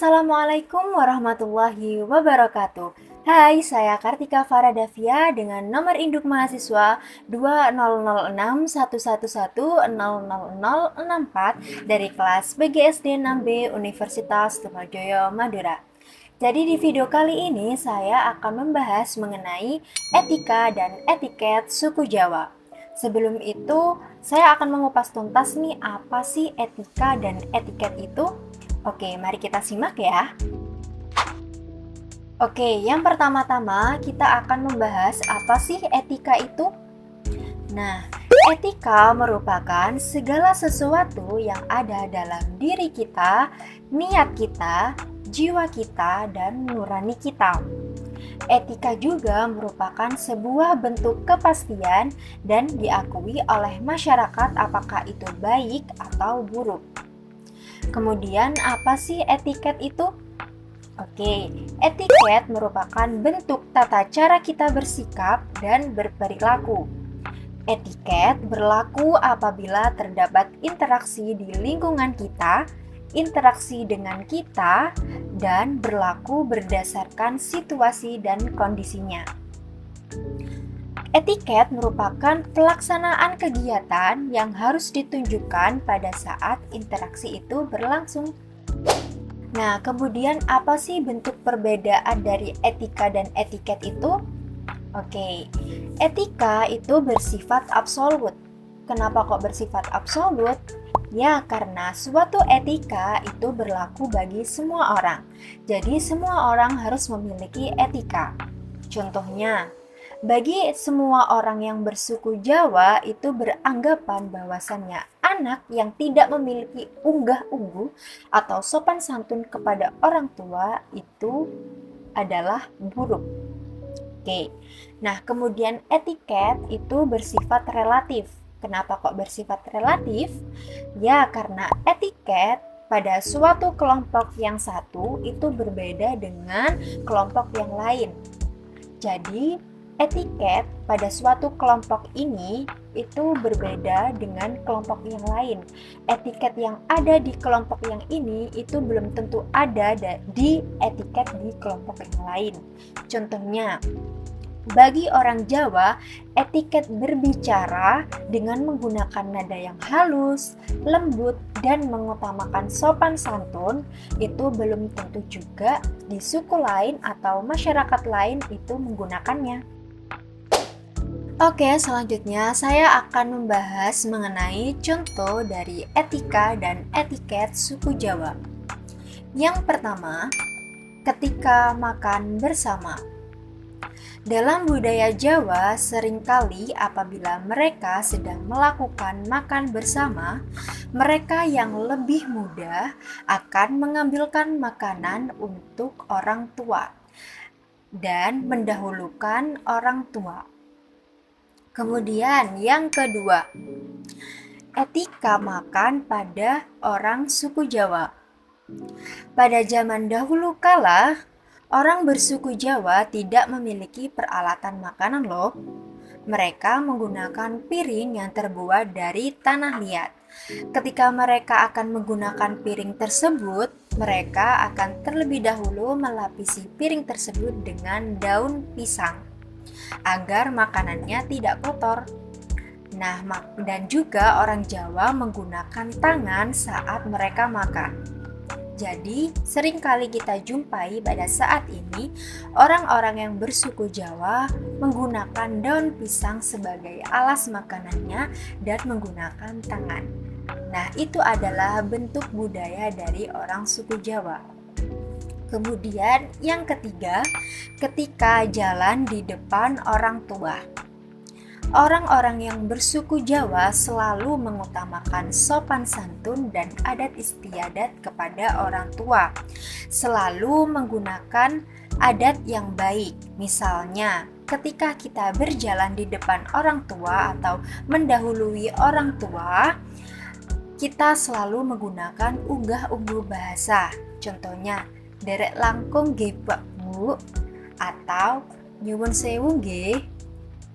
Assalamualaikum warahmatullahi wabarakatuh. Hai, saya Kartika Faradavia dengan nomor induk mahasiswa 200611100064 dari kelas BGSD 6B Universitas Trunojoyo Madura. Jadi di video kali ini saya akan membahas mengenai etika dan etiket suku Jawa. Sebelum itu, saya akan mengupas tuntas nih apa sih etika dan etiket itu. Oke, mari kita simak ya. Oke, yang pertama-tama kita akan membahas apa sih etika itu. Nah, etika merupakan segala sesuatu yang ada dalam diri kita, niat kita, jiwa kita, dan nurani kita. Etika juga merupakan sebuah bentuk kepastian dan diakui oleh masyarakat apakah itu baik atau buruk. Kemudian apa sih etiket itu? Oke, etiket merupakan bentuk tata cara kita bersikap dan berperilaku. Etiket berlaku apabila terdapat interaksi di lingkungan kita, interaksi dengan kita, dan berlaku berdasarkan situasi dan kondisinya. Etiket merupakan pelaksanaan kegiatan yang harus ditunjukkan pada saat interaksi itu berlangsung. Nah, kemudian apa sih bentuk perbedaan dari etika dan etiket itu? Oke, etika itu bersifat absolut. Kenapa kok bersifat absolut? Ya, karena suatu etika itu berlaku bagi semua orang. Jadi, semua orang harus memiliki etika. Contohnya, bagi semua orang yang bersuku Jawa itu beranggapan bahwasannya anak yang tidak memiliki unggah-ungguh atau sopan santun kepada orang tua itu adalah buruk. Oke, nah kemudian etiket itu bersifat relatif. Kenapa kok bersifat relatif? Ya, karena etiket pada suatu kelompok yang satu itu berbeda dengan kelompok yang lain. Jadi, etiket pada suatu kelompok ini itu berbeda dengan kelompok yang lain. Etiket yang ada di kelompok yang ini itu belum tentu ada di etiket di kelompok yang lain. Contohnya, bagi orang Jawa, etiket berbicara dengan menggunakan nada yang halus, lembut, dan mengutamakan sopan santun itu belum tentu juga di suku lain atau masyarakat lain itu menggunakannya. Oke, selanjutnya saya akan membahas mengenai contoh dari etika dan etiket suku Jawa. Yang pertama, ketika makan bersama. Dalam budaya Jawa, seringkali apabila mereka sedang melakukan makan bersama, mereka yang lebih muda akan mengambilkan makanan untuk orang tua dan mendahulukan orang tua. Kemudian yang kedua, etika makan pada orang suku Jawa. Pada zaman dahulu kala, orang bersuku Jawa tidak memiliki peralatan makanan loh. Mereka menggunakan piring yang terbuat dari tanah liat. Ketika mereka akan menggunakan piring tersebut, mereka akan terlebih dahulu melapisi piring tersebut dengan daun pisang agar makanannya tidak kotor. Nah, dan juga orang Jawa menggunakan tangan saat mereka makan. Jadi, seringkali kita jumpai pada saat ini orang-orang yang bersuku Jawa menggunakan daun pisang sebagai alas makanannya dan menggunakan tangan. Nah, itu adalah bentuk budaya dari orang suku Jawa. Kemudian yang ketiga, ketika jalan di depan orang tua. Orang-orang yang bersuku Jawa selalu mengutamakan sopan santun dan adat istiadat kepada orang tua. Selalu menggunakan adat yang baik. Misalnya, ketika kita berjalan di depan orang tua atau mendahului orang tua, kita selalu menggunakan unggah-ungguh bahasa. Contohnya, derek langkung nggih Bu atau nyuwun sewu nggih.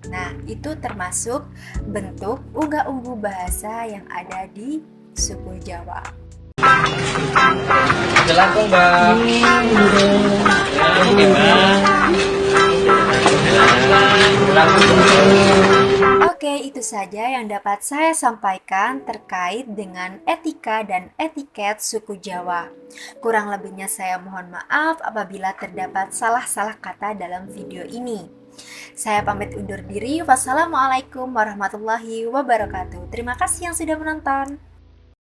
Nah, itu termasuk bentuk unggah-ungguh bahasa yang ada di suku Jawa. Jelangkung, Mbak. Oke, Mbak. Oke, itu saja yang dapat saya sampaikan terkait dengan etika dan etiket suku Jawa. Kurang lebihnya saya mohon maaf apabila terdapat salah-salah kata dalam video ini. Saya pamit undur diri. Wassalamualaikum warahmatullahi wabarakatuh. Terima kasih yang sudah menonton.